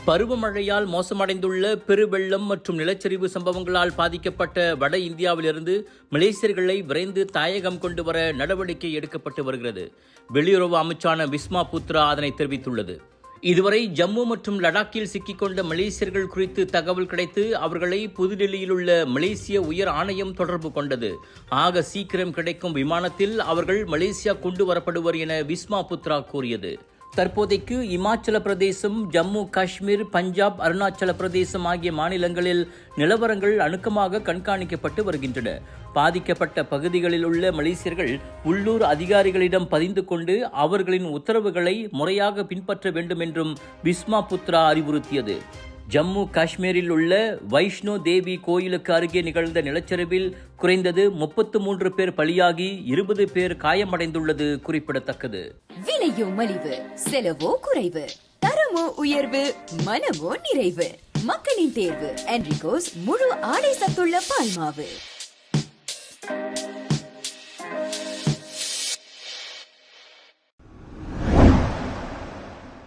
பருவமழையால் மோசமடைந்துள்ள பெருவெள்ளம் மற்றும் நிலச்சரிவு சம்பவங்களால் பாதிக்கப்பட்ட வட இந்தியாவிலிருந்து மலேசியர்களை விரைந்து தாயகம் கொண்டு வர நடவடிக்கை எடுக்கப்பட்டு வருகிறது. வெளியுறவு அமைச்சான விஸ்மா புத்ரா அதனை தெரிவித்துள்ளது. இதுவரை ஜம்மு மற்றும் லடாக்கில் சிக்கிக்கொண்ட மலேசியர்கள் குறித்து தகவல் கிடைத்து அவர்களை புதுடெல்லியில் உள்ள மலேசிய உயர் ஆணையம் தொடர்பு கொண்டது. ஆக சீக்கிரம் கிடைக்கும் விமானத்தில் அவர்கள் மலேசியா கொண்டு வரப்படுவர் என விஸ்மா புத்ரா கூறியது. தற்போதைக்கு இமாச்சல பிரதேசம், ஜம்மு காஷ்மீர், பஞ்சாப், அருணாச்சல பிரதேசம் ஆகிய மாநிலங்களில் நிலவரங்கள் அணுக்கமாக கண்காணிக்கப்பட்டு வருகின்றன. பாதிக்கப்பட்ட பகுதிகளில் உள்ள மலேசியர்கள் உள்ளூர் அதிகாரிகளிடம் பதிந்து கொண்டு அவர்களின் உத்தரவுகளை முறையாக பின்பற்ற வேண்டும் என்றும் விஸ்மா புத்ரா அறிவுறுத்தியது. ஜம்மு காஷ்மீரில் உள்ள வைஷ்ணோ தேவி கோயிலுக்கு அருகே நிகழ்ந்த நிலச்சரிவில் குறைந்தது 33 பேர் பலியாகி 20 பேர் காயமடைந்துள்ளது குறிப்பிடத்தக்கது. விலையோ மலிவு, செலவோ குறைவு, தரமோ உயர்வு, மனமோ நிறைவு. மக்களின் தேர்வு என்ரிகோஸ் முழு ஆடை சத்துள்ள பால்மாவு.